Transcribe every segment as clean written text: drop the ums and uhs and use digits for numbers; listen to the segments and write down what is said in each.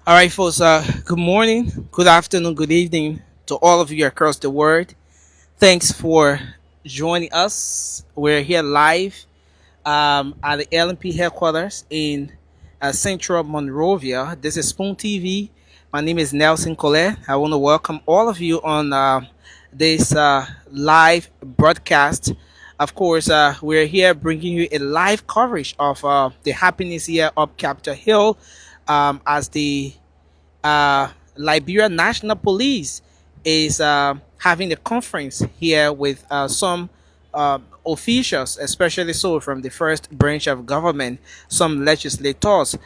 All right, folks. Good morning, good afternoon, good evening to all of you across the world. Thanks for joining us. We're here live at the LNP headquarters in central Monrovia. This is Spoon TV. My name is Nelson Collet. I want to welcome all of you on this live broadcast. Of course, we're here bringing you a live coverage of the happenings here up Capitol Hill as the uh, Liberia National Police is having a conference here with some officials, especially so from the first branch of government, some legislators.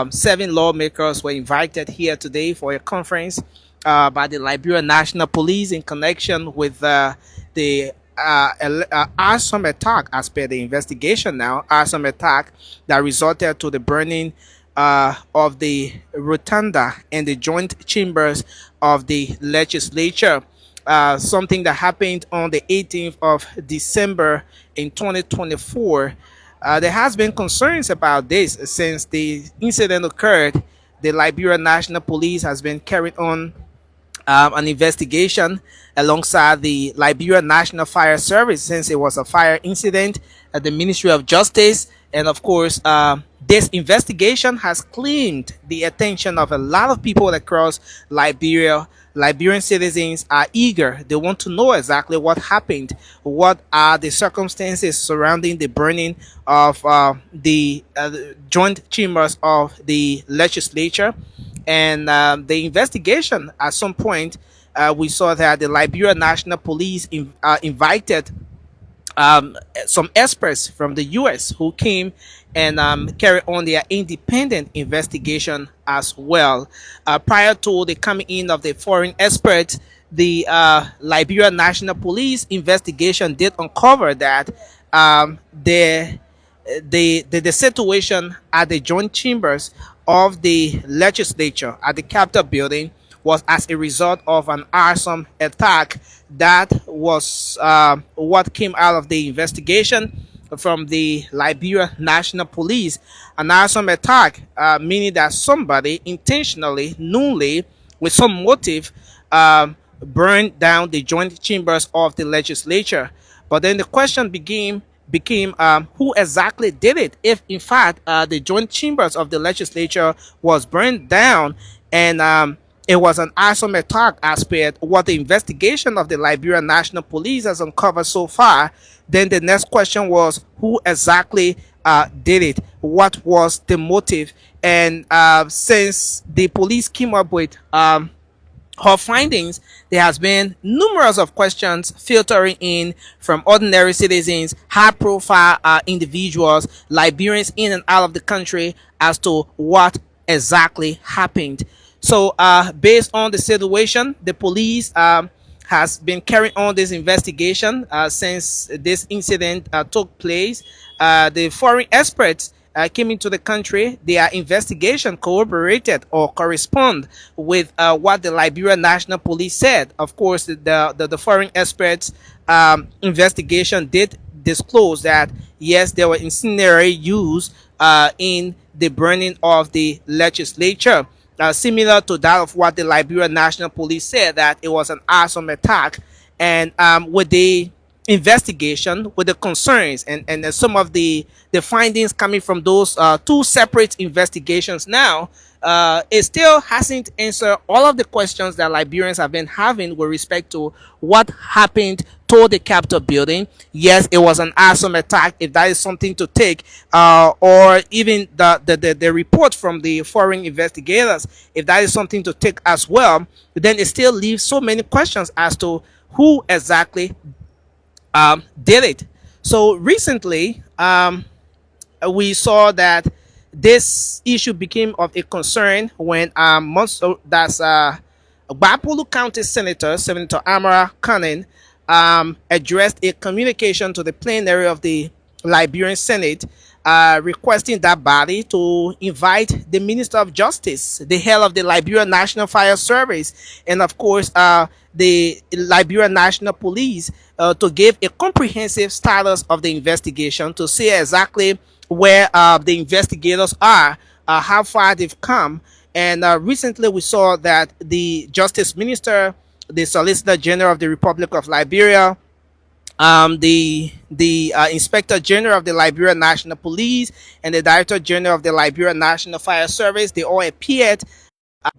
Seven lawmakers were invited here today for a conference by the Liberia National Police in connection with the arson attack, as per the investigation now, arson attack that resulted to the burning of the rotunda and the joint chambers of the legislature. Something that happened on the 18th of December in 2024. There has been concerns about this since the incident occurred. The Liberia National Police has been carrying on an investigation alongside the Liberia National Fire Service since it was a fire incident at the Ministry of Justice. And of course, this investigation has claimed the attention of a lot of people across Liberia. Liberian citizens are eager. They want to know exactly what happened. What are the circumstances surrounding the burning of the joint chambers of the legislature? And the investigation, at some point, we saw that the Liberia National Police invited some experts from the US who came and carried on their independent investigation as well. Prior to the coming in of the foreign experts, the Liberia National Police investigation did uncover that the situation at the joint chambers of the legislature at the Capitol building was as a result of an arson attack. That was what came out of the investigation from the Liberia National Police. An arson attack, meaning that somebody intentionally, knowingly, with some motive, burned down the joint chambers of the legislature. But then the question became who exactly did it. If in fact the joint chambers of the legislature was burned down and it was an arson attack as per what the investigation of the Liberia National Police has uncovered so far, then the next question was who exactly did it? What was the motive? And since the police came up with her findings, there has been numerous of questions filtering in from ordinary citizens, high-profile individuals, Liberians in and out of the country as to what exactly happened. So, based on the situation, the police has been carrying on this investigation since this incident took place. The foreign experts came into the country. Their investigation corroborated or correspond with what the Liberia National Police said. Of course, the foreign experts investigation did disclose that yes, there were incendiary used in the burning of the legislature. Similar to that of what the Liberia National Police said, that it was an arson attack. And with the investigation, with the concerns and some of the findings coming from those two separate investigations now, it still hasn't answered all of the questions that Liberians have been having with respect to what happened to the Capitol building. Yes, it was an arson attack, if that is something to take, or even the report from the foreign investigators, if that is something to take as well, then it still leaves so many questions as to who exactly did it. So recently, we saw that this issue became of a concern when that's Bapolu County Senator Amara Cannon addressed a communication to the plenary of the Liberian Senate requesting that body to invite the Minister of Justice, the head of the Liberia National Fire Service, and of course the Liberia National Police to give a comprehensive status of the investigation, to see exactly where the investigators are, how far they've come, And recently we saw that the Justice Minister, the Solicitor General of the Republic of Liberia, the Inspector General of the Liberia National Police, and the Director General of the Liberia National Fire Service, they all appeared,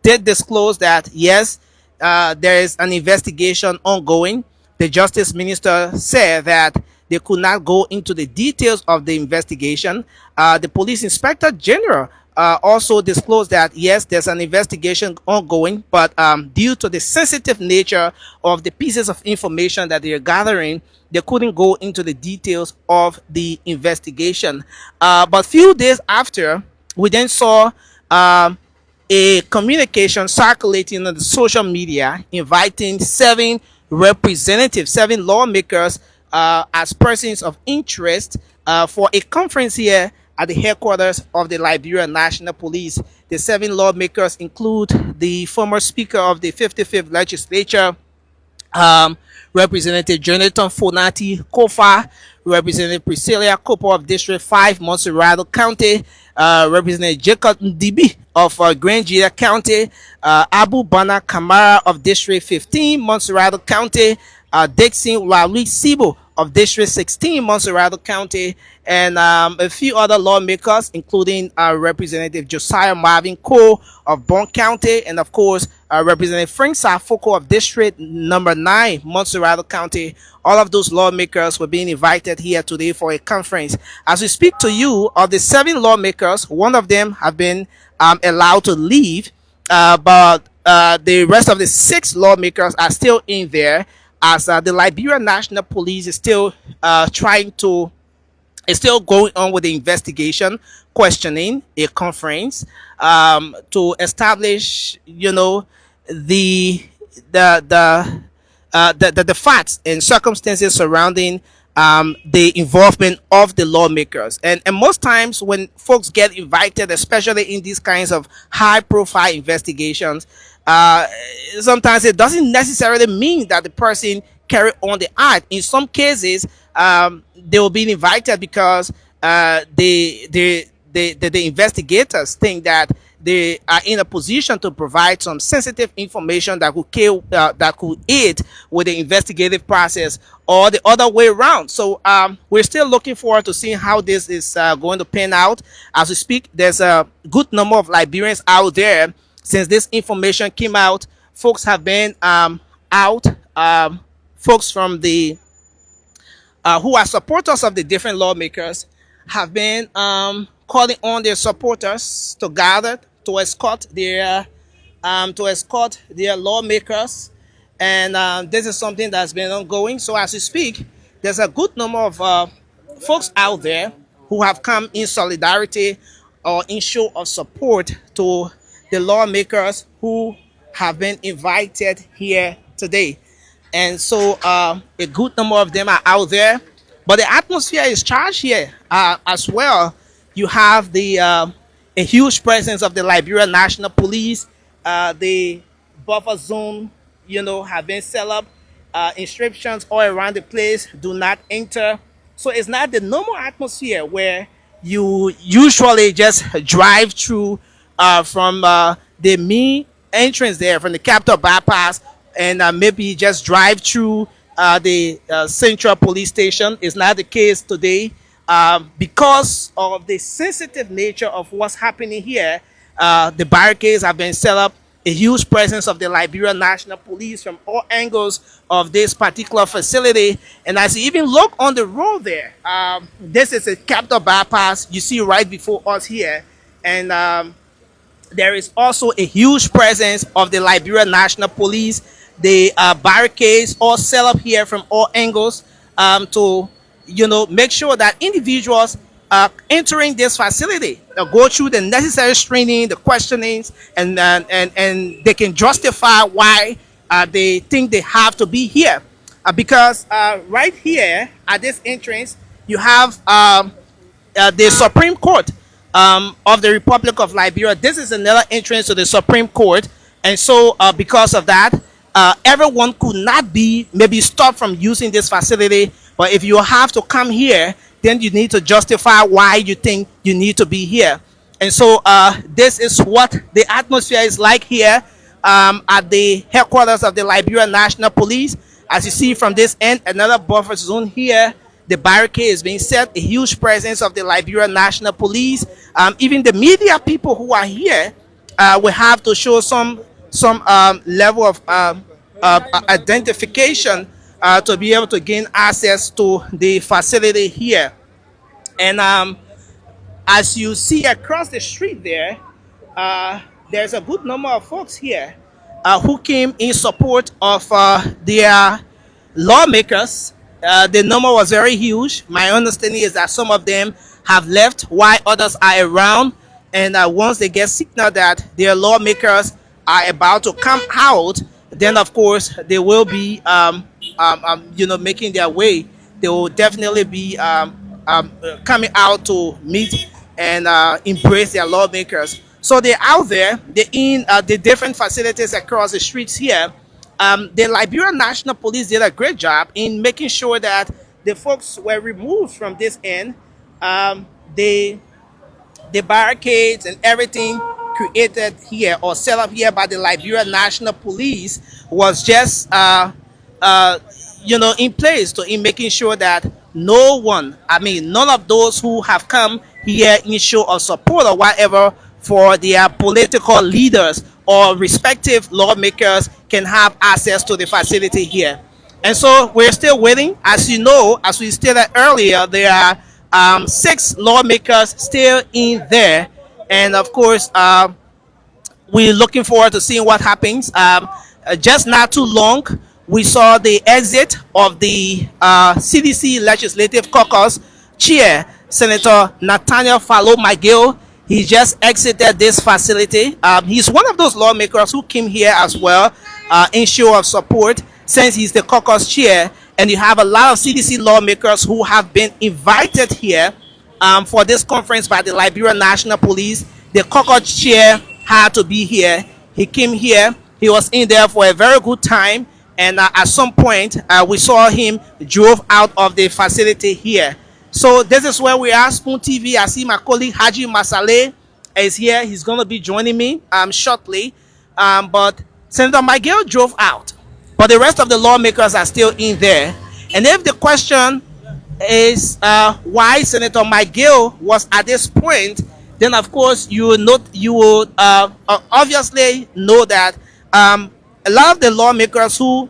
did disclose that yes, there is an investigation ongoing. The Justice Minister said that they could not go into the details of the investigation. The Police Inspector General also disclosed that yes, there's an investigation ongoing, but due to the sensitive nature of the pieces of information that they are gathering, they couldn't go into the details of the investigation. But few days after, we then saw a communication circulating on the social media inviting seven lawmakers as persons of interest for a conference here at the headquarters of the Liberia National Police. The seven lawmakers include the former Speaker of the 55th Legislature, um, Representative Jonathan Fonati Kofa, Representative Priscilla Kopo of District 5, Monserrado County, Representative Jacob Ndibi of Grangeda County, Abu Bana Kamara of District 15, Monserrado County, Dixon Wali Sibo of District 16, Monserrado County, and a few other lawmakers, including Representative Josiah Marvin Cole of Bon County, and of course, Representative Frank Safoko of District number 9, Monserrado County. All of those lawmakers were being invited here today for a conference. As we speak to you, of the seven lawmakers, one of them have been allowed to leave, but the rest of the six lawmakers are still in there, as the Liberia National Police is still trying to is still going on with the investigation, questioning a conference to establish, the the the the facts and circumstances surrounding the involvement of the lawmakers. And most times when folks get invited, especially in these kinds of high profile investigations, uh, sometimes it doesn't necessarily mean that the person carry on the act. In some cases, they will be invited because the investigators think that they are in a position to provide some sensitive information that that could aid with the investigative process, or the other way around. So we're still looking forward to seeing how this is going to pan out. As we speak, there's a good number of Liberians out there. Since this information came out, folks have been out. Folks from the who are supporters of the different lawmakers have been calling on their supporters to gather to escort their lawmakers, and this is something that's been ongoing. So as we speak, there's a good number of folks out there who have come in solidarity or in show of support to the lawmakers who have been invited here today. And so a good number of them are out there, but the atmosphere is charged here as well. You have the a huge presence of the Liberia National Police. The buffer zone, have been set up. Inscriptions all around the place: "Do not enter." So it's not the normal atmosphere where you usually just drive through from the main entrance there, from the Capitol bypass, and maybe just drive through the Central Police Station. Is not the case today, because of the sensitive nature of what's happening here. The barricades have been set up. A huge presence of the Liberia National Police from all angles of this particular facility. And as you even look on the road there, this is a Capitol bypass you see right before us here. And there is also a huge presence of the Liberia National Police. The barricades all set up here from all angles to make sure that individuals entering this facility go through the necessary screening, the questionings, and they can justify why they think they have to be here. Because right here at this entrance, you have the Supreme Court of the Republic of Liberia. This is another entrance to the Supreme Court, and so because of that, everyone could not be maybe stopped from using this facility. But if you have to come here, then you need to justify why you think you need to be here. And so this is what the atmosphere is like here at the headquarters of the Liberia National Police. As you see from this end, another buffer zone here. The barricade is being set, a huge presence of the Liberia National Police. Even the media people who are here will have to show some level of identification to be able to gain access to the facility here. And as you see across the street there, there's a good number of folks here who came in support of their lawmakers. The number was very huge. My understanding is that some of them have left while others are around. And once they get signal that their lawmakers are about to come out, then of course they will be, making their way. They will definitely be coming out to meet and embrace their lawmakers. So they're out there. They're in the different facilities across the streets here. The Liberia National Police did a great job in making sure that the folks were removed from this end. The barricades and everything created here or set up here by the Liberia National Police was just in place in making sure that none of those who have come here in show of support or whatever for their political leaders or respective lawmakers can have access to the facility here. And so we're still waiting. As you know, as we stated earlier, there are 6 lawmakers still in there. And of course, we're looking forward to seeing what happens. Just not too long, we saw the exit of the CDC Legislative Caucus Chair, Senator Nathaniel Fallow McGill. He just exited this facility. He's one of those lawmakers who came here as well in show of support since he's the caucus chair. And you have a lot of CDC lawmakers who have been invited here for this conference by the Liberia National Police. The caucus chair had to be here. He came here. He was in there for a very good time. And at some point, we saw him drove out of the facility here. So this is where we are, Spoon TV. I see my colleague Haji Masale is here. He's going to be joining me shortly. But Senator McGill drove out. But the rest of the lawmakers are still in there. And if the question is why Senator McGill was at this point, then of course you will obviously know that a lot of the lawmakers who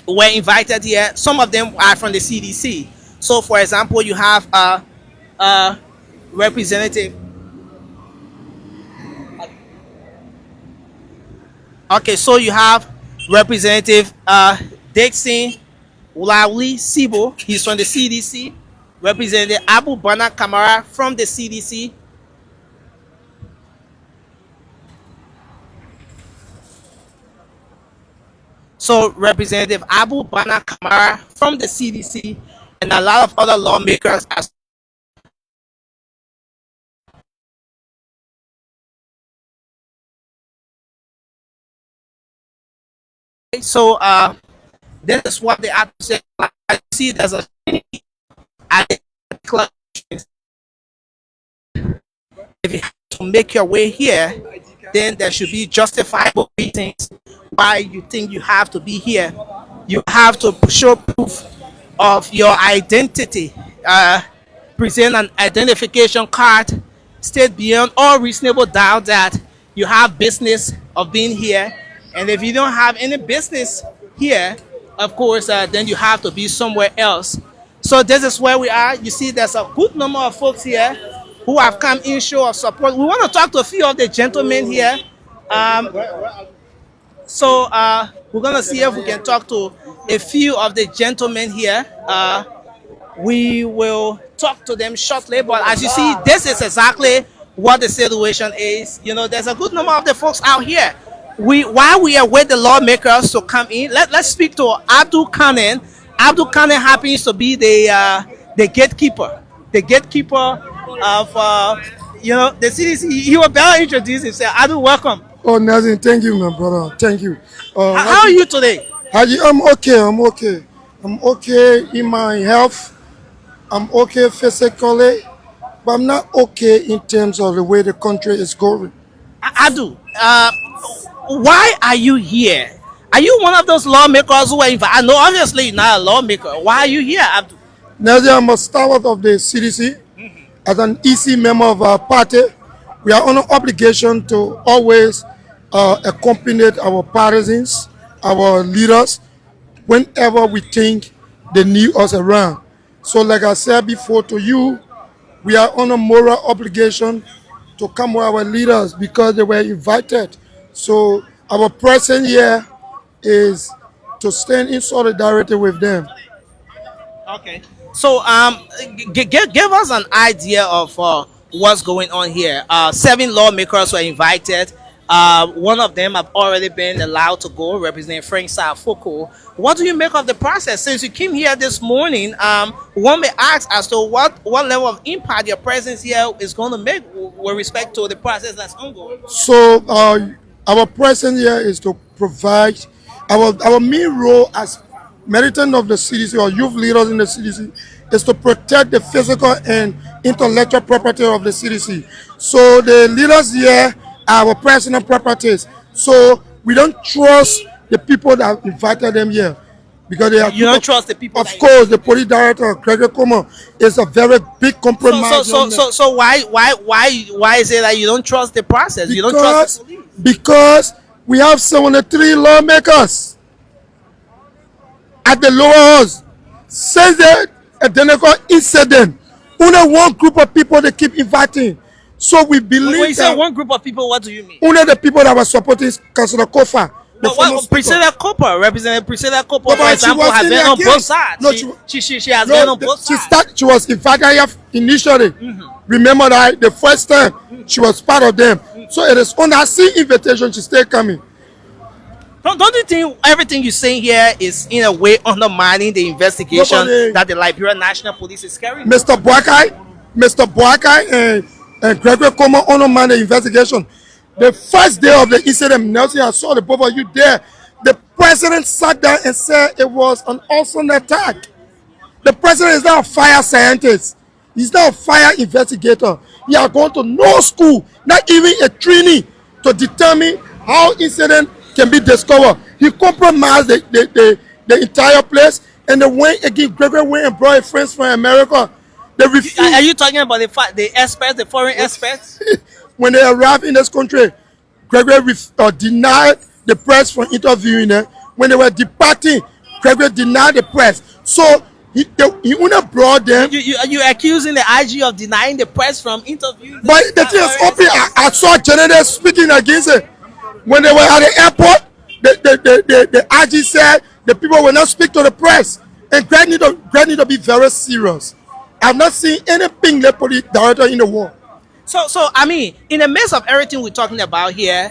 were invited here, some of them are from the CDC. So, for example, you have a representative. Okay, so you have Representative Dixon Wulawi Sibo. He's from the CDC. Representative Abu Bana Kamara from the CDC. So Representative Abu Bana Kamara from the CDC and a lot of other lawmakers as so this is what they have to say. I see there's a if you have to make your way here, then there should be justifiable reasons why you think you have to be here. You have to show proof of your identity, present an identification card, state beyond all reasonable doubt that you have business of being here. And if you don't have any business here, of course, then you have to be somewhere else. So this is where we are. You see, there's a good number of folks here who have come in show of support. We want to talk to a few of the gentlemen here. So we're going to see if we can talk to a few of the gentlemen here. We will talk to them shortly. But as you see, this is exactly what the situation is. You know, there's a good number of the folks out here. While we await the lawmakers to come in, let's speak to Abdul Kanen. Abdul Kanen happens to be the gatekeeper. The gatekeeper of the CDC. He will better introduce himself. Abdul, welcome. Oh, nothing. Thank you, my brother. Thank you. How are you today? I'm okay. I'm okay in my health. I'm okay physically. but I'm not okay in terms of the way the country is going. Abdul, why are you here? Are you one of those lawmakers who are invited? No, obviously you're not a lawmaker. Why are you here, Abdul? Now, I'm a stalwart of the CDC. As an EC member of our party, we are on an obligation to always accompany our partisans, our leaders, whenever we think they need us around. So, like I said before to you, we are on a moral obligation to come with our leaders because they were invited. So, our presence here is to stand in solidarity with them. Okay. So, give us an idea of what's going on here. Seven lawmakers were invited. One of them have already been allowed to go, represent Frank Foucault. What do you make of the process? Since you came here this morning, one may ask as to what level of impact your presence here is going to make with respect to the process that's ongoing. So our presence here is to provide our main role as militant of the CDC or youth leaders in the CDC is to protect the physical and intellectual property of the CDC. So the leaders here are our personal properties. So we don't trust the people that invited them here because they are. You don't trust the people. Of course, the police director, Gregory Como, is a very big compromise. So why is it that you don't trust the process? You don't trust the police? Because we have 73 lawmakers at the lower house. Since the identical incident, only one group of people they keep inviting. So we believe when you say one group of people, what do you mean? Only the people that were supporting Councillor Kofa. Priscilla Cooper, Representative Priscilla Cooper, for example, has been on both sides. No, she has been on both sides. She was invited here initially. Remember that the first time she was part of them. So it is on her same invitation she's still coming. Don't you think everything you're saying here is in a way undermining the investigation that the Liberia National Police is carrying? Mr. Boakai and Gregory Como undermine the investigation. The first day of the incident, Nelson, I saw the both of you there. The president sat down and said it was an arson attack. The president is not a fire scientist. He's not a fire investigator. He has gone to no school, not even a training, to determine how incident can be discovered. He compromised the entire place, and they went again. Gregory went and brought friends from America. They refused. Are you talking about the experts, the foreign experts? When they arrived in this country, Gregory denied the press from interviewing them. When they were departing, Gregory denied the press. So he only brought them. You accusing the IG of denying the press from interviewing? But the thing is open. I saw General speaking against it. When they were at the airport, the IG said the people will not speak to the press. And Greg need to be very serious. I've not seen anything the police director in the world. So I mean, in the midst of everything we're talking about here,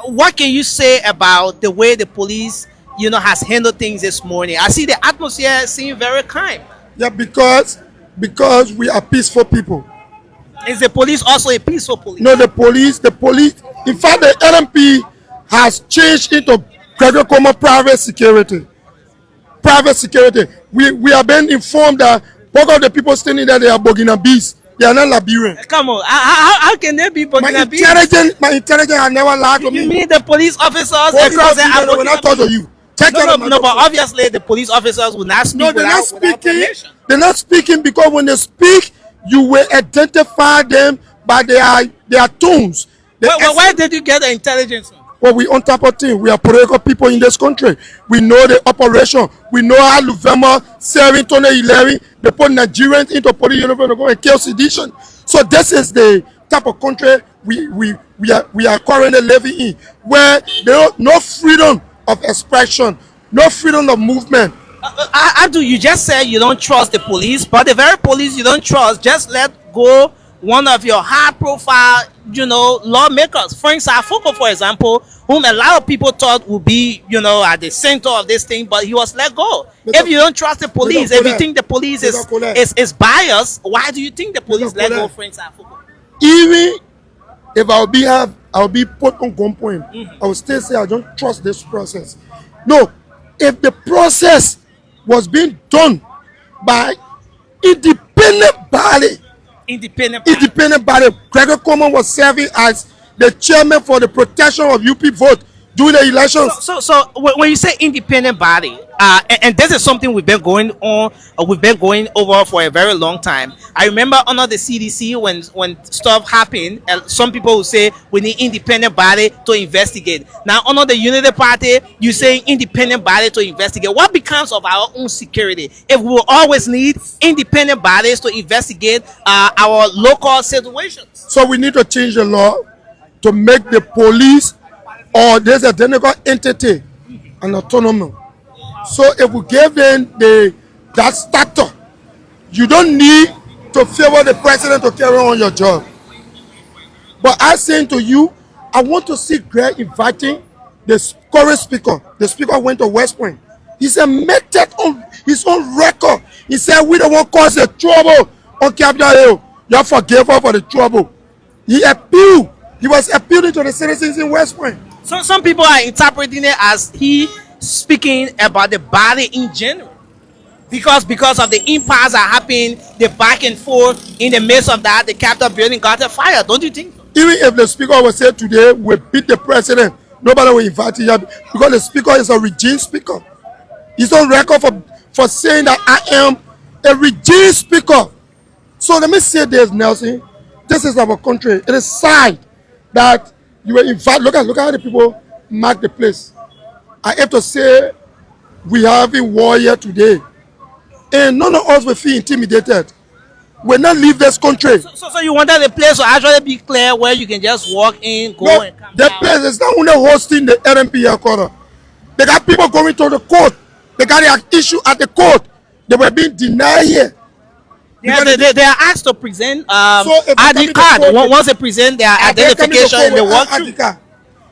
what can you say about the way the police, has handled things this morning? I see the atmosphere seems very kind. Yeah, because we are peaceful people. Is the police also a peaceful police? No, the police. In fact, the LNP has changed into Gregory Como private security. Private security. We are being informed that both of the people standing there, they are Burkina Bees. They are not Liberian. Come on, how can they be Burkina Bees? My intelligence has never lied to me. You mean the police officers across there are Burkina Bees? When I talk to you. No, but obviously the police officers will not speak. No, they're not speaking. They're not speaking because when they speak, you will identify them by their tones. Where did you get the intelligence from? Well, we on top of things. We are political people in this country. We know the operation. We know how November 7, 2011, they put Nigerians into police uniform to go and kill sedition. So this is the type of country we are currently living in, where there is no freedom of expression, no freedom of movement. Abdul, you just said you don't trust the police, but the very police you don't trust just let go one of your high-profile, lawmakers, Frank Foucault, for example, whom a lot of people thought would be, at the center of this thing, but he was let go. If you don't trust the police, if you think the police is biased, why do you think the police let go Frank Foucault? Even if I'll be put on gunpoint, I will still say I don't trust this process. No, if the process was being done by independent body Independent body. Independent body. Gregor Coleman was serving as the chairman for the protection of UP vote during the So, elections. when you say independent body, and this is something we've been going on, we've been going over for a very long time. I remember under the CDC when stuff happened, some people would say we need independent body to investigate. Now under the Unity Party, you saying independent body to investigate. What becomes of our own security if we will always need independent bodies to investigate our local situations? So we need to change the law to make the police or this identical entity an autonomous. So if we give them that status, you don't need to favor the president to carry on your job. But I saying to you, I want to see Greg inviting the current speaker. The speaker went to West Point. He said, make that on his own record. He said, we don't want to cause the trouble on Capitol Hill. You forgive her for the trouble. He appealed. He was appealing to the citizens in West Point. So some people are interpreting it as he speaking about the body in general. Because of the impasse that happened, the back and forth in the midst of that, the Capitol building got a fire. Don't you think so? Even if the speaker was said today, we beat the president, nobody will invite him because the speaker is a regime speaker. He's on record for saying that I am a regime speaker. So let me say this, Nelson. This is our country. It is sad that you were invited. Look at how the people mark the place. I have to say we have a war here today. And none of us will feel intimidated. We'll not leave this country. So you wanted the place to actually be clear where you can just walk in, go No, and come the out. place is not only hosting the LNP headquarters. They got people going to the court. They got their issue at the court. They were being denied here. Yeah, they are asked to present So if you come ID into card. court, Once they present their and they come into identification court and they with walk ID through. card.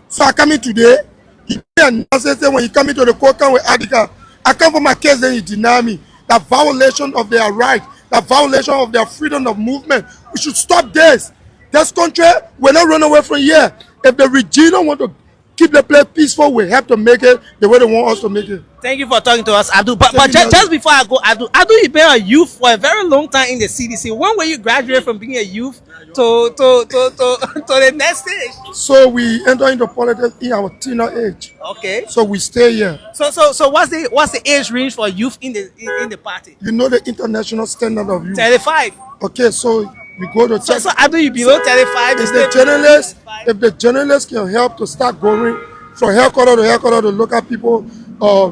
So I come in today. He say when you come into the court, come with ID card. I come for my case, then you deny me. That violation of their right, that violation of their freedom of movement. We should stop this. This country will not run away from here. If the regime don't want to keep the place peaceful, we have to make it the way they want us to make it. Thank you for talking to us, Adu. But Thank you, just, Nelson. before I go, Adu, you've been a youth for a very long time in the CDC. When will you graduate from being a youth to the next stage? So we enter into politics in our teenage age. Okay. So we stay here. So what's the age range for youth in the party? You know the international standard of youth. 35. Okay, so you go to check. So Adu, you below 35. If the journalists can help to start going from headquarters to headquarters to look at people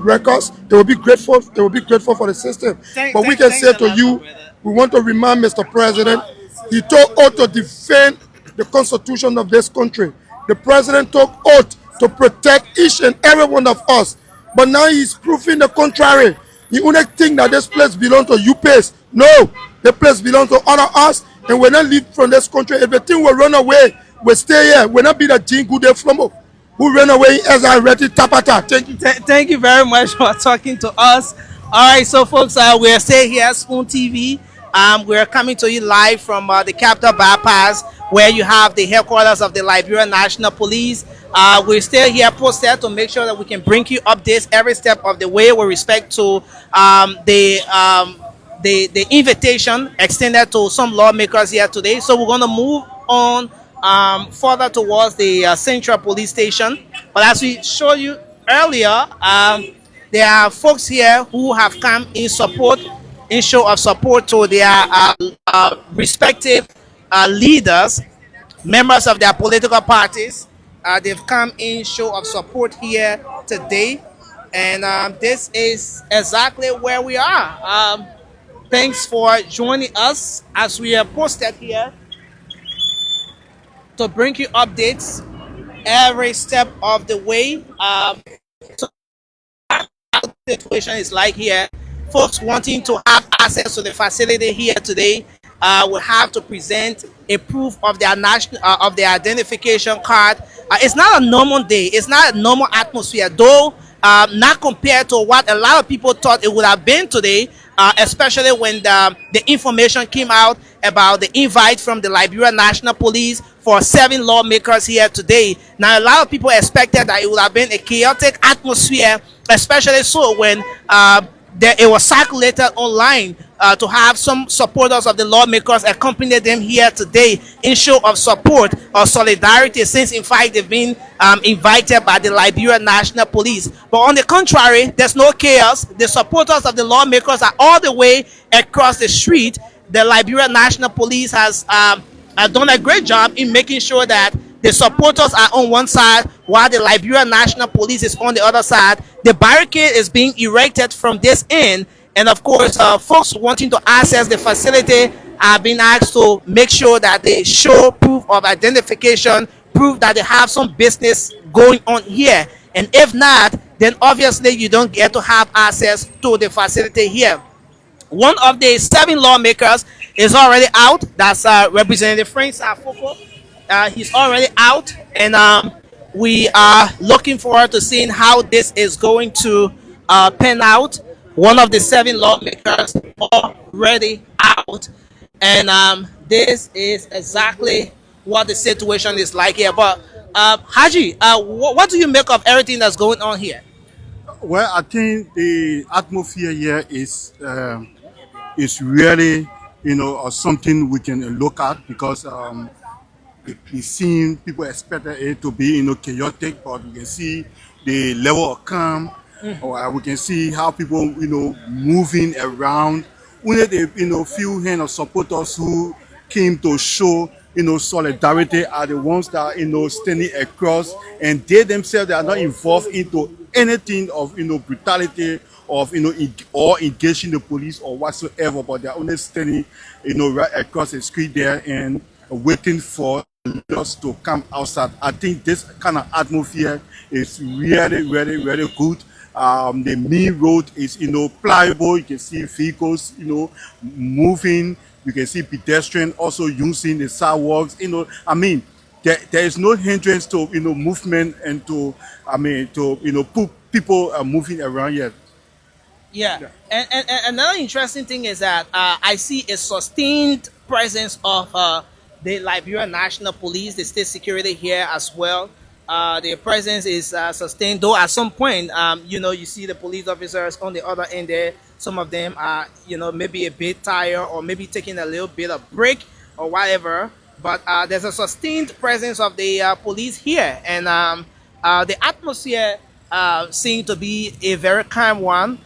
records, they will be grateful. They will be grateful for the system. But we can say to you, we want to remind Mr. President, he took oath to defend the Constitution of this country. The president took oath to protect each and every one of us. But now he's proving the contrary. He only think that this place belongs to UPS. No, the place belongs to all of us, and we're not leave from this country. If the thing will run away, we stay here. We're not be the Jean Good Flomo who ran away as I ready tapata. Thank you. Thank you very much for talking to us. All right, so folks, we're staying here at Spoon TV. We're coming to you live from the Capitol Bypass, where you have the headquarters of the Liberia National Police. We're still here posted to make sure that we can bring you updates every step of the way with respect to the invitation extended to some lawmakers here today. So we're going to move on further towards the Central Police Station. But as we showed you earlier, there are folks here who have come in show of support to their respective leaders, members of their political parties. They've come in show of support here today, and this is exactly where we are. Thanks for joining us as we are posted here to bring you updates every step of the way. So the situation is like here. Folks wanting to have access to the facility here today will have to present a proof of their national of their identification card. It's not a normal day. It's not a normal atmosphere, though. Not compared to what a lot of people thought it would have been today, especially when the information came out about the invite from the Liberia National Police for 7 lawmakers here today. Now, a lot of people expected that it would have been a chaotic atmosphere, especially so when that it was circulated online to have some supporters of the lawmakers accompany them here today in show of support or solidarity, since in fact they've been invited by the Liberia National Police. But on the contrary, there's no chaos. The supporters of the lawmakers are all the way across the street. The Liberia National Police has done a great job in making sure that the supporters are on one side while the Liberia National Police is on the other side. The barricade is being erected from this end, and of course, folks wanting to access the facility are being asked to make sure that they show proof of identification, proof that they have some business going on here. And if not, then obviously you don't get to have access to the facility here. One of the 7 lawmakers is already out. That's Representative Frank Afoko. He's already out, and we are looking forward to seeing how this is going to pan out. One of the 7 lawmakers already out, and this is exactly what the situation is like here. But Haji, what do you make of everything that's going on here? Well, I think the atmosphere here is really, something we can look at because it seems people expected it to be, chaotic, but we can see the level of calm. Or we can see how people, moving around. Only the, few hand of supporters who came to show, solidarity are the ones that, standing across, and they themselves, they are not involved into anything of, brutality of, or engaging the police or whatsoever, but they are only standing, right across the street there and waiting for us to come outside. I think this kind of atmosphere is really, really, really good. The main road is, pliable. You can see vehicles, moving. You can see pedestrians also using the sidewalks. I mean, there is no hindrance to, movement and to, put people moving around yet. Yeah. And another interesting thing is that I see a sustained presence of the Liberia National Police, the state security here as well. Their presence is sustained, though at some point, you see the police officers on the other end there. Some of them are, maybe a bit tired or maybe taking a little bit of break or whatever. But there's a sustained presence of the police here, and the atmosphere seemed to be a very calm one,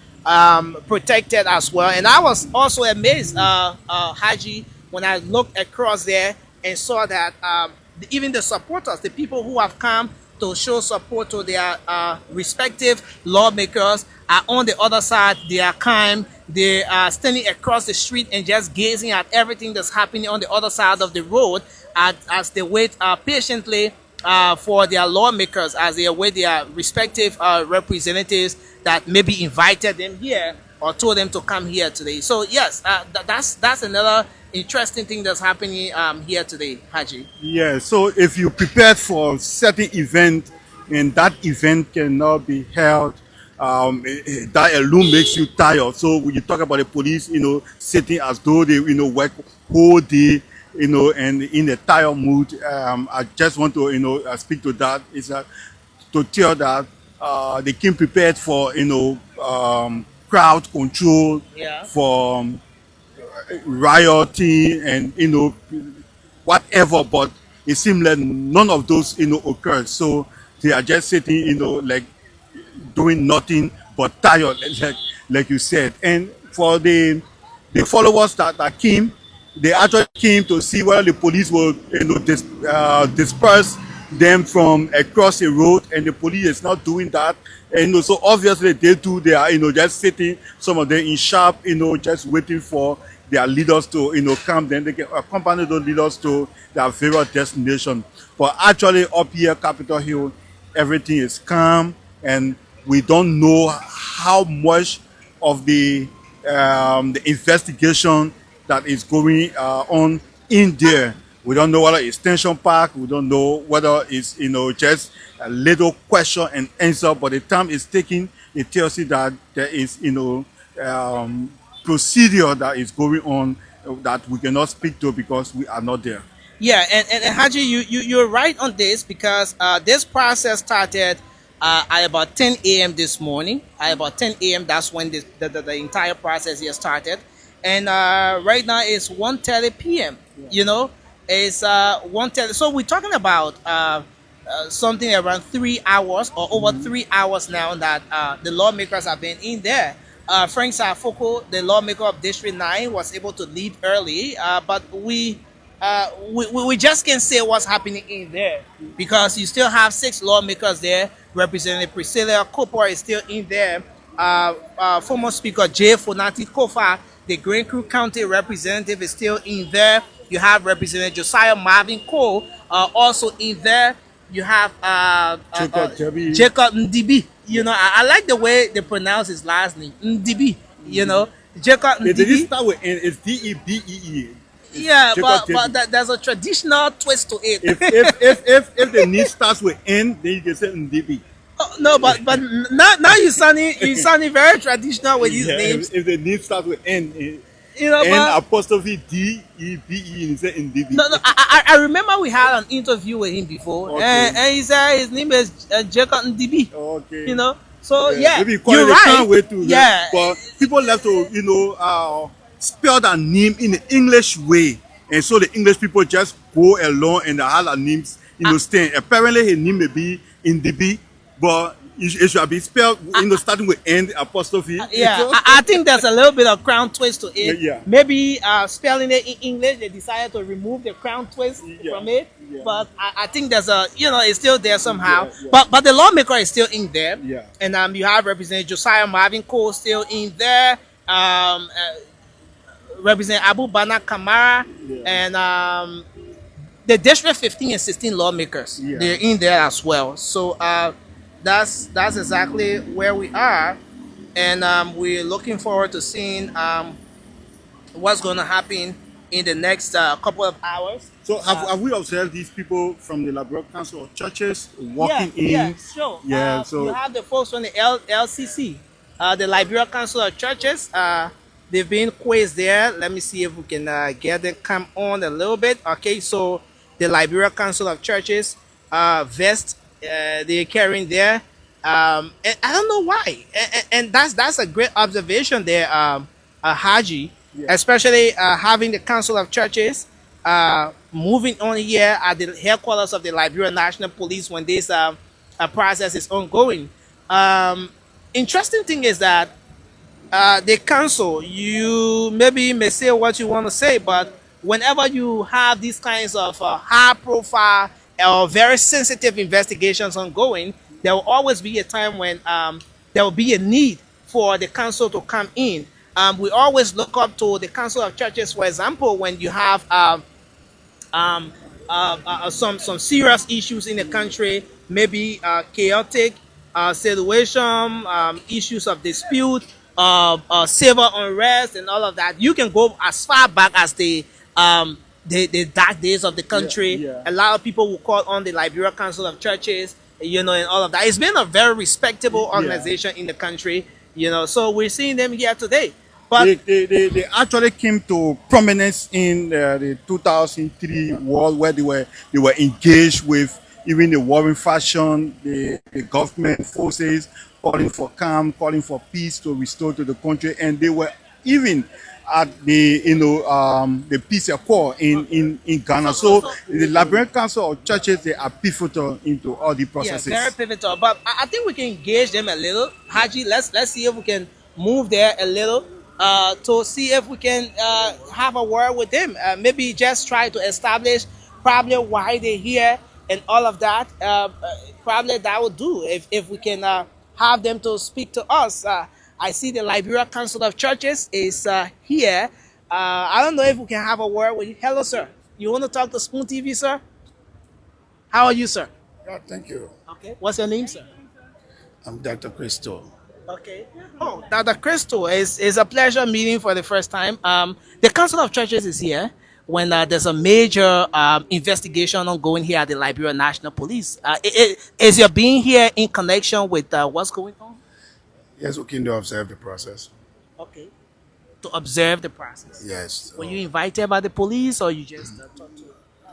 protected as well. And I was also amazed, Haji, when I looked across there and saw that even the supporters, the people who have come to show support to their respective lawmakers, are on the other side. They are calm. They are standing across the street and just gazing at everything that's happening on the other side of the road as they wait patiently for their lawmakers, as they await their respective representatives that maybe invited them here or told them to come here today. So yes, that's another interesting thing that's happening here today, Haji. Yeah, so if you prepared for certain event and that event cannot be held, that alone makes you tired. So when you talk about the police, sitting as though they, work whole day, and in a tired mood, I just want to, speak to that. Is that to tell that they came prepared for, crowd control, Yeah. for rioting and whatever, but it seemed like none of those occurred. So they are just sitting, like doing nothing but tired, like you said. And for the followers that came, they actually came to see whether the police will disperse them from across the road, and the police is not doing that. And so obviously they too, they are just sitting, some of them in sharp, just waiting for their leaders to come. Then they can accompany those leaders to their various destination. But actually up here, Capitol Hill, everything is calm, and we don't know how much of the investigation that is going on in there. We don't know whether it's tension packed. We don't know whether it's just a little question and answer. But the time it's taking, it tells you that there is procedure that is going on that we cannot speak to because we are not there. Yeah, and Haji, you're right on this, because this process started at about 10 a.m. this morning. At about 10 a.m. that's when the entire process here started. And right now it's 1:30 p.m. You know, it's 1:30. So we're talking about something around 3 hours or over 3 hours now that the lawmakers have been in there. Frank Safoko, the lawmaker of District 9, was able to leave early, but we just can't say what's happening in there because you still have 6 lawmakers there. Representative Priscilla Cooper is still in there. Former Speaker Jay Fonati Kofa, the Grand Creek County representative, is still in there. You have Representative Josiah Marvin Cole also in there. You have Jacob Ndibi. You know, I like the way they pronounce his last name, Ndibi. You know, Jacob It didn't Ndibi. start with N. It's Debee. Yeah, Jacob there's a traditional twist to it. If the name starts with N, then you can say Ndb. Oh, no, but now you sounding very traditional with these names. If the name starts with N, You know, N but apostrophe Debe, and you say Ndb. I remember we had an interview with him before, Okay. and he said his name is Jacob Ndibi. Okay. You know, so yeah, maybe call you're it right. a way to Yeah, but people have to spell that name in the English way, and so the English people just go along and they have their names stand. Apparently his name may be Ndb, but it should be spelled starting with N apostrophe. yeah. I think there's a little bit of crown twist to it. Yeah. Maybe spelling it in English, they decided to remove the crown twist Yeah. from it. Yeah. But I think there's it's still there somehow. Yeah. But the lawmaker is still in there. Yeah. And you have Representative Josiah Marvin Cole still in there. Representative Abu Bana Kamara and the District 15 and 16 lawmakers. Yeah. They're in there as well. So that's exactly where we are, and we're looking forward to seeing what's going to happen in the next couple of hours. So have we observed these people from the Liberia Council of Churches walking in? Yeah, sure. Yeah, so you have the folks from the LCC, the Liberia Council of Churches. They've been quizzed there. Let me see if we can get them come on a little bit. Okay, so the Liberia Council of Churches vest they're carrying there. And I don't know why. And that's a great observation there, Haji. Yeah. Especially having the Council of Churches moving on here at the headquarters of the Liberia National Police when this process is ongoing. Interesting thing is that the council, you maybe may say what you want to say, but whenever you have these kinds of high profile or very sensitive investigations ongoing, there will always be a time when there will be a need for the council to come in. We always look up to the Council of Churches, for example, when you have some serious issues in the country, maybe chaotic situation, issues of dispute, civil unrest, and all of that. You can go as far back as the dark days of the country. Yeah. A lot of people will call on the Liberia Council of Churches, and all of that. It's been a very respectable organization in the country, so we're seeing them here today. But they actually came to prominence in the 2003 war, where they were engaged with even the warring faction, the government forces, calling for calm, calling for peace to restore to the country, and they were even at the the peace accord in Ghana. So the Liberian Council of Churches, they are pivotal into all the processes. yeah, very pivotal. But I think we can engage them a little. Haji, let's see if we can move there a little to see if we can have a word with them. Maybe just try to establish probably why they're here and all of that. Probably that would do if we can have them to speak to us. I see the Liberia Council of Churches is here. I don't know if we can have a word with you. Hello, sir. You want to talk to Spoon TV, sir? How are you, sir? Yeah, thank you. Okay. What's your name, sir? I'm Dr. Crystal. Okay. Oh, Dr. Crystal, is a pleasure meeting for the first time. The Council of Churches is here when there's a major investigation ongoing here at the Liberia National Police. Is your being here in connection with what's going on? Yes, we can observe the process. Okay. To observe the process. Yes. Were you invited by the police or you just talked to?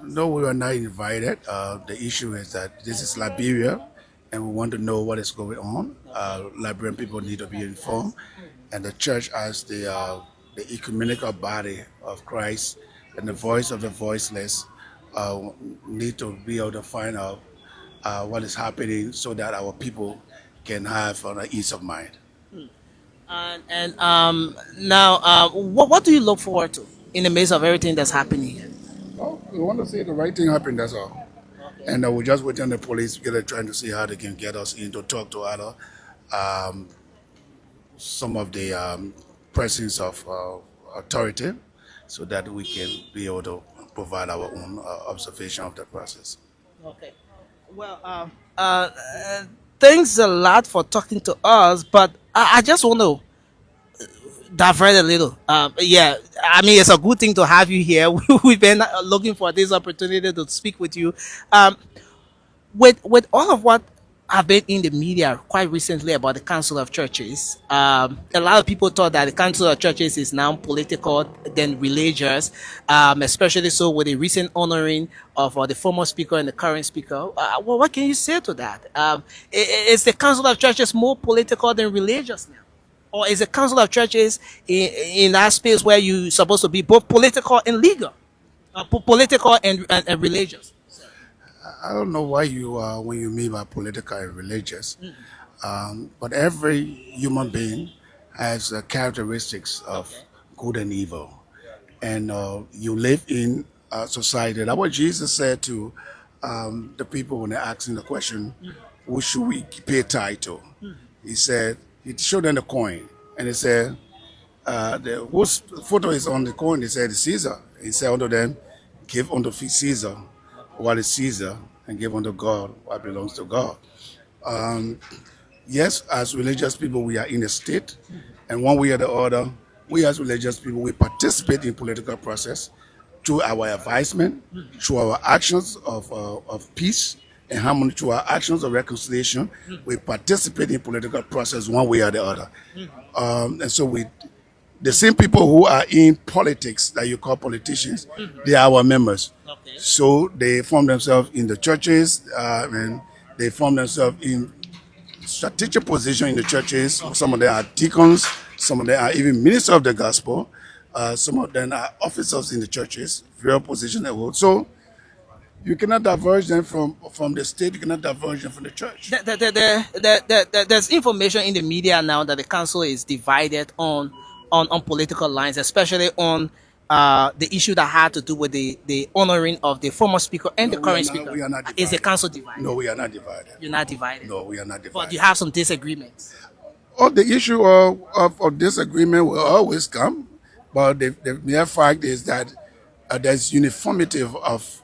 No, we were not invited. The issue is that this is Liberia, and we want to know what is going on. Liberian people need to be informed, and the church as the ecumenical body of Christ and the voice of the voiceless uh, need to be able to find out what is happening so that our people can have an ease of mind. And now, what do you look forward to in the midst of everything that's happening here? Well, we want to see the right thing happen, that's all. And we're just waiting on the police together trying to see how they can get us in to talk to other some of the persons of authority so that we can be able to provide our own observation of the process. Okay. Well, thanks a lot for talking to us, but I just want to divert a little. Yeah, I mean, it's a good thing to have you here. We've been looking for this opportunity to speak with you. Um, with all of what have been in the media quite recently about the Council of Churches, a lot of people thought that the Council of Churches is now political than religious, especially so with the recent honoring of the former speaker and the current speaker. Well, what can you say to that? Is the Council of Churches more political than religious now? Or is the Council of Churches in that space where you're supposed to be both political and legal, political and religious? I don't know why you when you mean by political and religious, but every human being has characteristics of good and evil, and you live in a society. That's what Jesus said to the people when they asked him the question, "Who should we pay tithe to?" He said he showed them the coin, and he said, "Whose photo is on the coin?" He said, "Caesar." He said unto them, "Give unto Caesar what is Caesar, and give unto God what belongs to God." Yes, as religious people, we are in a state, and one way or the other, we as religious people, we participate in political process through our advisement, through our actions of peace and harmony, through our actions of reconciliation. We participate in political process one way or the other. And so the same people who are in politics that you call politicians, they are our members. Okay. So they form themselves in the churches, and they form themselves in strategic position in the churches. Some of them are deacons, some of them are even ministers of the gospel, some of them are officers in the churches, various positions they hold. So you cannot diverge them from the state, you cannot diverge them from the church. There's information in the media now that the council is divided on political lines, especially on the issue that had to do with the honoring of the former speaker and the current speaker. We are not Is the divided. council divided? No, we are not divided. You're not divided. No, we are not But divided. you have some disagreements. Oh, the issue of disagreement will always come, but the mere fact is that there's uniformity of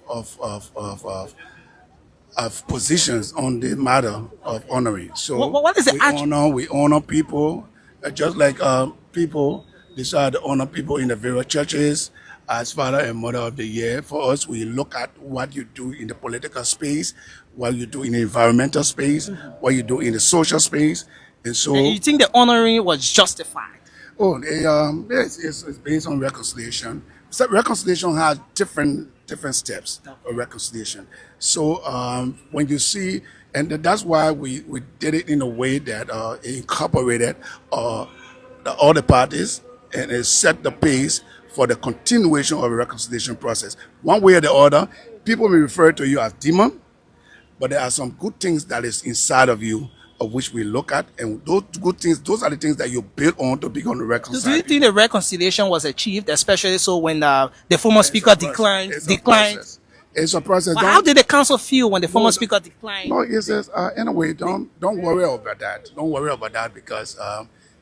positions on the matter of honoring. So What is the we honor people, just like people decide to honor people in the various churches as Father and Mother of the Year. For us, we look at what you do in the political space, what you do in the environmental space, what you do in the social space, and so. And you think the honoring was justified? Oh, yes, it's based on reconciliation. So reconciliation has different steps of reconciliation. So when you see, and that's why we did it in a way that it incorporated all the parties and it set the pace for the continuation of the reconciliation process. One way or the other, people may refer to you as demon, but there are some good things that is inside of you of which we look at, and those good things, those are the things that you build on to become Do reconciled. you think the reconciliation was achieved, especially so when the former speaker declined? It's a process. But how did the council feel when the former speaker declined? No, it says anyway. Don't worry about that. Don't worry about that because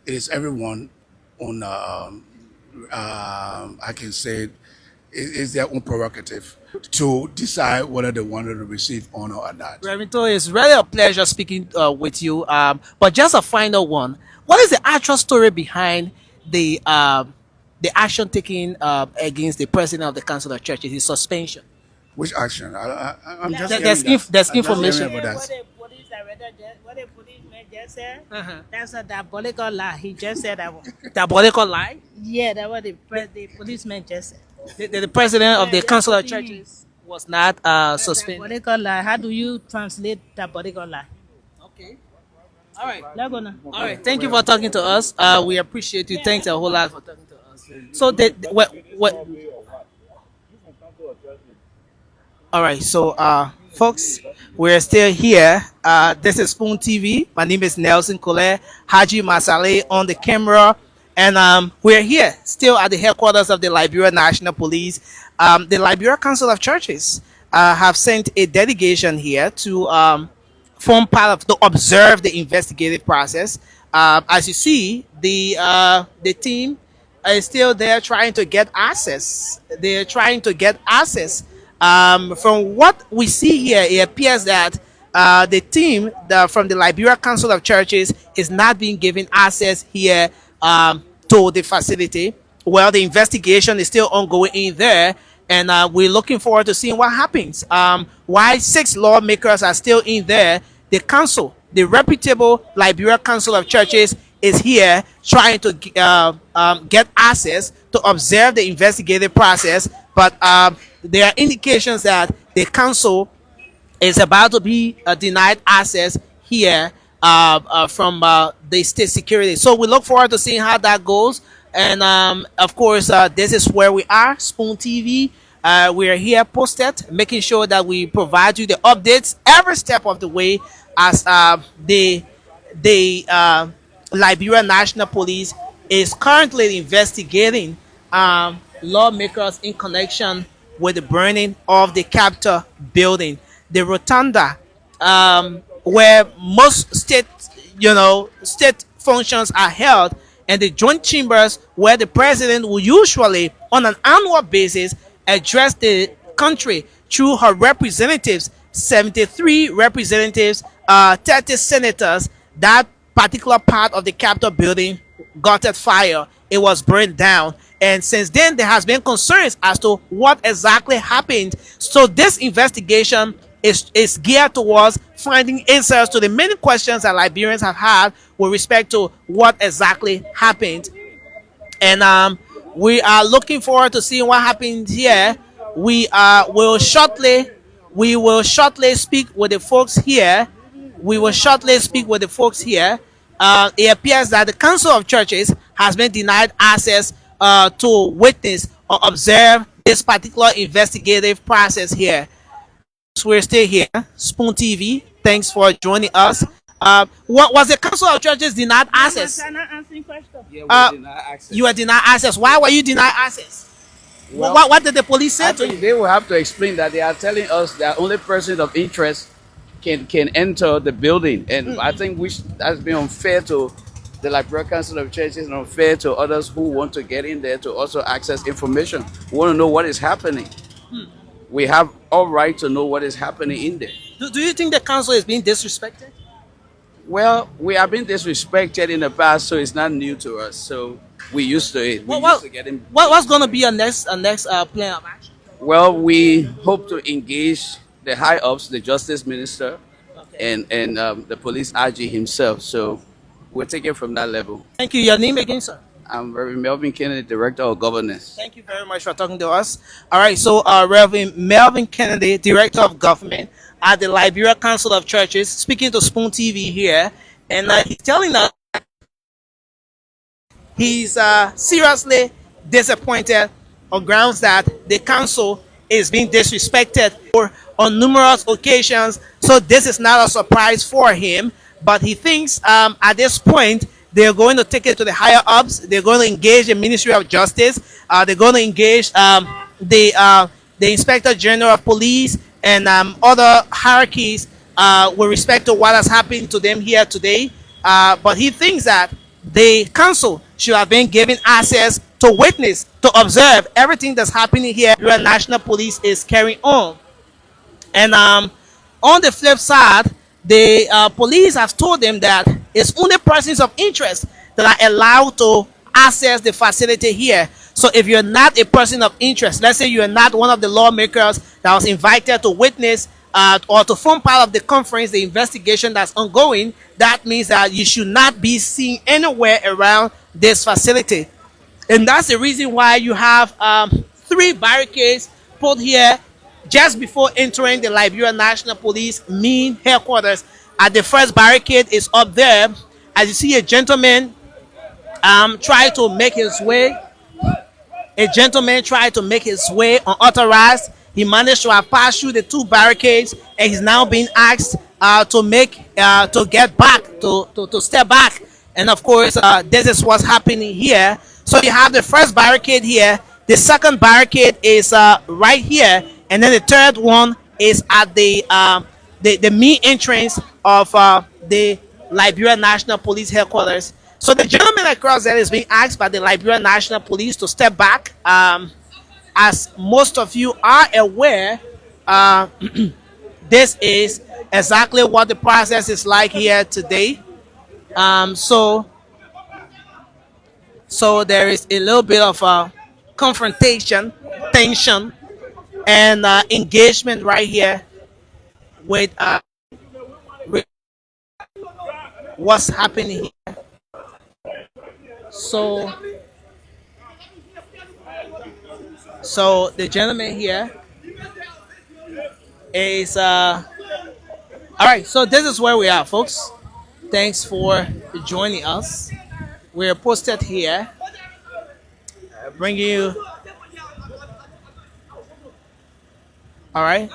it is everyone on. I can say it is their own prerogative to decide whether they wanted to receive honor or not. Remington, it's really a pleasure speaking with you. But just a final one: what is the actual story behind the action taken against the president of the Council of Churches, his suspension? Which action? I'm just There's hearing that. there's I'm just information. hearing about What that. the police director what the policeman just said, Uh-huh. that's a diabolical lie. He just said that one. Diabolical lie. Yeah, that's what the policeman just said. The president of the Yeah, Council of that's what he Churches was not suspended. Diabolical lie. How do you translate diabolical lie? All right. Let's go now. All right. Thank you for talking to us. We appreciate you. Thanks a whole lot for talking to us. So, what? All right. So, folks, we're still here. This is Spoon TV. My name is Nelson Colette Haji Masale on the camera, and we're here still at the headquarters of the Liberia National Police. The Liberia Council of Churches have sent a delegation here to form part of to observe the investigative process. As you see, the team is still there trying to get access. They're trying to get access. From what we see here, it appears that the team from the Liberia Council of Churches is not being given access here to the facility. Well, the investigation is still ongoing in there, and we're looking forward to seeing what happens. Why six lawmakers are still in there? The council, the reputable Liberia Council of Churches, is here trying to get access to observe the investigative process, but there are indications that the council is about to be denied access here from the state security. So we look forward to seeing how that goes. And of course, this is where we are, Spoon TV. We are here posted, making sure that we provide you the updates every step of the way as the Liberia National Police is currently investigating lawmakers in connection with the burning of the Capitol building, the rotunda, where most state functions are held, and the joint chambers where the president will usually, on an annual basis, address the country through her representatives, 73 representatives, 30 senators. That particular part of the Capitol building got at fire. It was burned down. And since then, there has been concerns as to what exactly happened. So this investigation is geared towards finding answers to the many questions that Liberians have had with respect to what exactly happened. And we are looking forward to seeing what happens here. We will shortly speak with the folks here. We will shortly speak with the folks here. It appears that the Council of Churches has been denied access to witness or observe this particular investigative process here. So we're still here, Spoon TV. Thanks for joining us. What was the Council of Churches denied access? I'm not answering questions. Yeah, we deny access. You were denied access. Why were you denied access? Well, what did the police say I to think you? they will have to explain that. They are telling us that only persons of interest can enter the building, and I think that's been unfair to the Liberia Council of Churches and unfair to others who want to get in there to also access information. We want to know what is happening. We have all right to know what is happening in there. Do you think the council is being disrespected? Well, we have been disrespected in the past, so it's not new to us. So we used to it. We used to get in. What's going to be a next plan of action? Well, we hope to engage the high ups, the justice minister, and the police RG himself. So we'll take it from that level. Thank you. Your name again, sir? I'm Reverend Melvin Kennedy, Director of Governance. Thank you very much for talking to us. All right, so Reverend Melvin Kennedy, Director of Government at the Liberia Council of Churches, speaking to Spoon TV here, and he's telling us he's seriously disappointed on grounds that the council is being disrespected on numerous occasions. So this is not a surprise for him, but he thinks at this point they're going to take it to the higher ups. They're going to engage the Ministry of Justice. They're going to engage the Inspector General of Police and other hierarchies with respect to what has happened to them here today. But he thinks that the council should have been given access to witness, to observe everything that's happening here. The National Police is carrying on. And on the flip side, the police have told them that it's only persons of interest that are allowed to access the facility here. So if you're not a person of interest, let's say you're not one of the lawmakers that was invited to witness or to form part of the conference, the investigation that's ongoing, that means that you should not be seen anywhere around this facility. And that's the reason why you have 3 barricades put here just before entering the Liberia National Police main headquarters. At the first barricade is up there. As you see, a gentleman try to make his way. A gentleman tried to make his way unauthorized. He managed to have passed through the two barricades, and he's now being asked to get back, to step back. And of course, this is what's happening here. So you have the first barricade here. The second barricade is right here, and then the third one is at the main entrance of the Liberia National Police headquarters. So the gentleman across there is being asked by the Liberia National Police to step back. As most of you are aware, uh, this is exactly what the process is like here today. So there is a little bit of confrontation, tension, and engagement right here with what's happening here. So the gentleman here is all right. So this is where we are, folks. Thanks for joining us. We're posted here, bringing you. All right.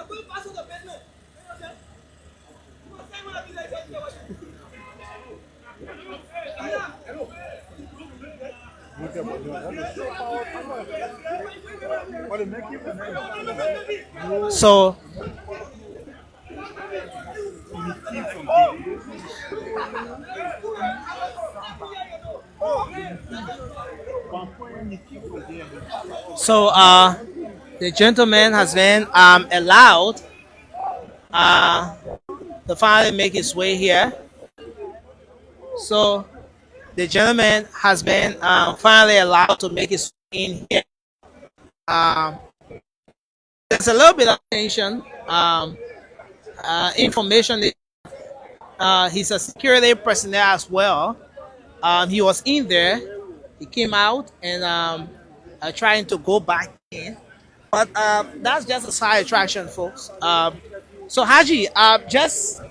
So the gentleman has been allowed to finally make his way here. So the gentleman has been finally allowed to make his way in here. Um, there's a little bit of tension. Information. He's a security personnel as well. He was in there. He came out and trying to go back in. But that's just a side attraction, folks. So Haji, just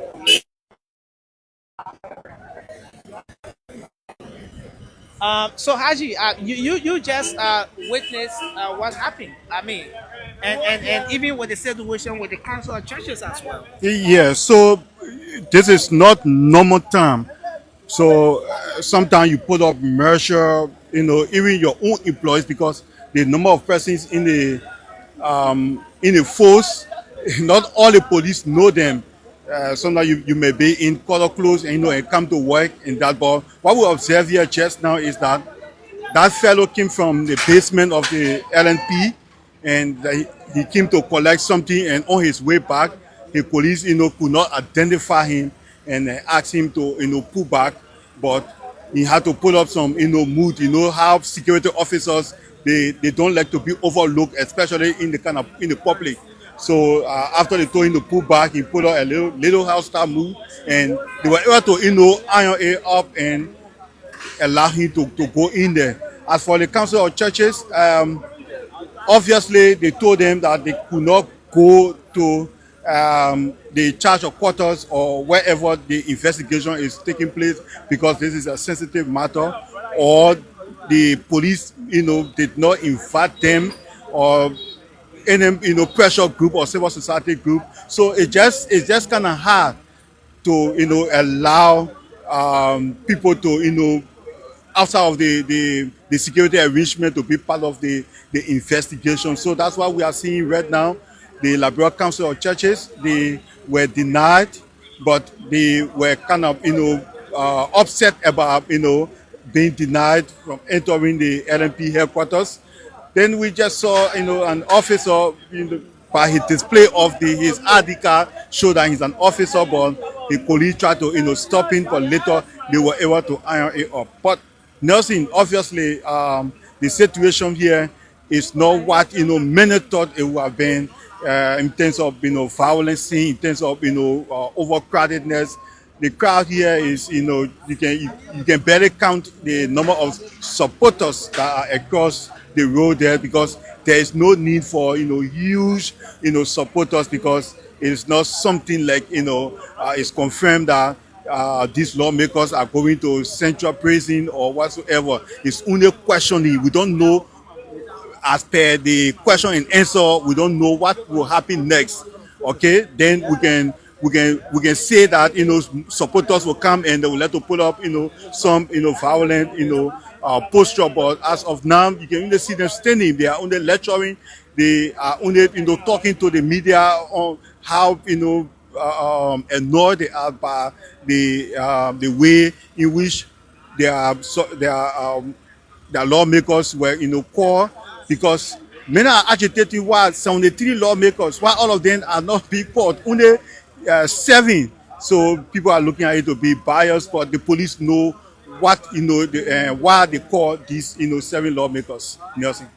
so Haji, you just witnessed what happened. I mean, and even with the situation with the council of churches as well. Yeah, so this is not normal time. So sometimes you put up measure, even your own employees, because the number of persons in the force, not all the police know them. Sometimes you may be in color clothes and come to work in that. But what we observe here just now is that that fellow came from the basement of the LNP, and he came to collect something, and on his way back, the police could not identify him and asked him to pull back, but he had to put up some mood. How security officers, they don't like to be overlooked, especially in the public. So after they told him to pull back, he put up a little house style move, and they were able to iron it up and allow him to go in there. As for the council of churches, obviously they told them that they could not go to the charge of quarters or wherever the investigation is taking place, because this is a sensitive matter, or the police did not invite them, or any pressure group or civil society group. So it's just kind of hard to allow people to outside of the security arrangement to be part of the investigation. So that's what we are seeing right now. The Liberia Council of Churches, they were denied, but they were kind of upset about being denied from entering the LNP headquarters. Then we just saw an officer by his display of his ID card showed that he's an officer, but the police tried to stop him, but later they were able to iron it up. But Nelson, obviously, the situation here is not what many thought it would have been, in terms of violence, in terms of overcrowdedness. The crowd here is you can barely count the number of supporters that are across the road there, because there is no need for huge supporters, because It's not something like, it's confirmed that these lawmakers are going to central prison or whatsoever. It's only questioning. We don't know, as per the question and answer, we don't know what will happen next. Okay, then we can say that, supporters will come and they will let to put up, some, violent, posture. But as of now, you can only see them standing. They are only lecturing. They are only, talking to the media on how, annoyed they are by the way in which their lawmakers were, called, because many are agitating why 73 lawmakers, why all of them are not being called, only 7. So people are looking at it to be biased, but the police know what, why they call these, 7 lawmakers. Nelson.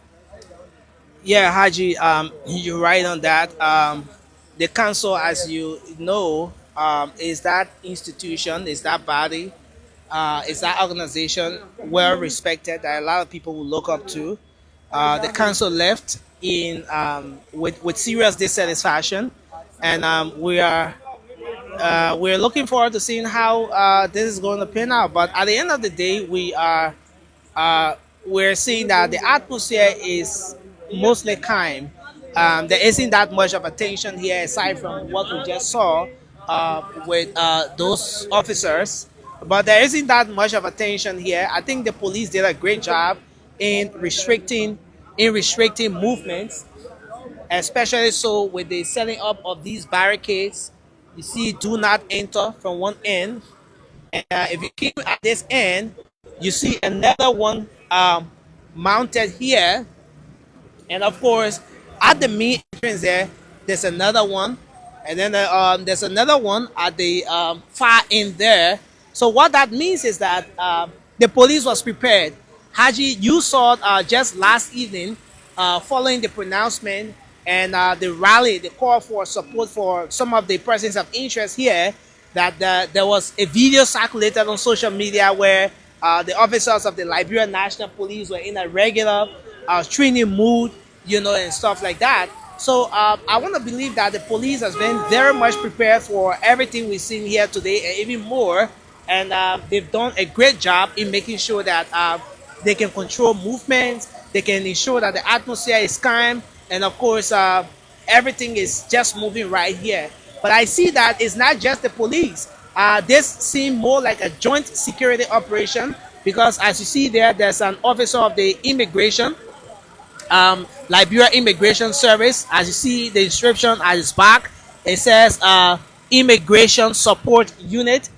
Yeah, Haji, you're right on that. The council, as you know, is that institution, is that body, is that organization well respected that a lot of people will look up to. The council left in with serious dissatisfaction, and we're looking forward to seeing how this is going to pan out. But at the end of the day, uh, we're seeing that the atmosphere is mostly calm. There isn't that much of attention here aside from what we just saw with those officers. But there isn't that much of attention here. I think the police did a great job in restricting movements, especially so with the setting up of these barricades. You see, do not enter from one end. If you keep at this end, you see another one mounted here, and of course, at the main entrance there's another one, and then there's another one at the far end there. So what that means is that the police was prepared. Haji, you saw just last evening, following the pronouncement and the rally, the call for support for some of the persons of interest here, that there was a video circulated on social media where the officers of the Liberia National Police were in a regular training mood, and stuff like that. So I want to believe that the police has been very much prepared for everything we've seen here today and even more. And they've done a great job in making sure that they can control movements, they can ensure that the atmosphere is calm, and of course, everything is just moving right here. But I see that it's not just the police. This seems more like a joint security operation because, as you see there, there's an officer of the immigration, Liberia Immigration Service. As you see, the inscription at its back, it says Immigration Support Unit.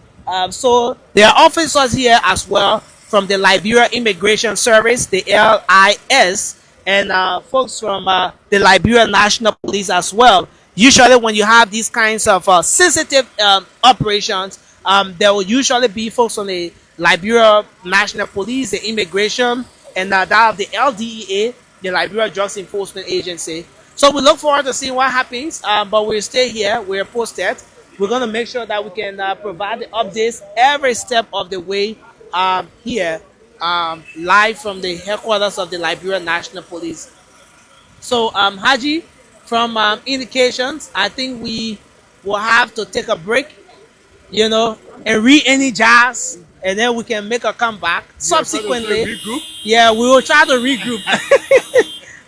So there are officers here as well from the Liberia Immigration Service, the LIS, and folks from the Liberia National Police as well. Usually, when you have these kinds of sensitive operations, there will usually be folks from the Liberia National Police, the immigration, and that of the LDEA, the Liberia Drugs Enforcement Agency. So we look forward to seeing what happens, but we'll stay here. We're posted. We're going to make sure that we can provide the updates every step of the way here, live from the headquarters of the Liberia National Police. So, Haji, from indications, I think we will have to take a break, and re-energize, and then we can make a comeback. Subsequently, yeah, we will try to regroup.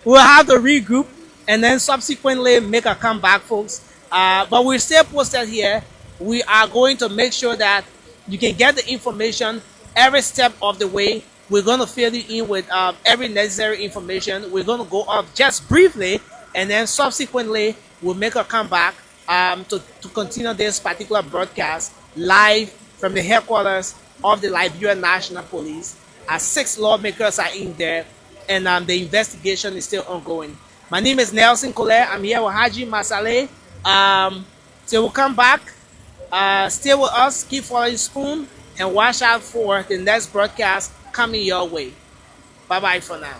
We'll have to regroup and then subsequently make a comeback, folks. But we're still posted here. We are going to make sure that you can get the information every step of the way. We're going to fill you in with every necessary information. We're going to go off just briefly, and then subsequently we'll make a comeback to continue this particular broadcast live from the headquarters of the Liberia National Police. 6 lawmakers are in there, and the investigation is still ongoing. My name is Nelson Colette. I'm here with Haji Masale. So we'll come back. Stay with us, keep following Spoon, and watch out for the next broadcast coming your way. Bye bye for now.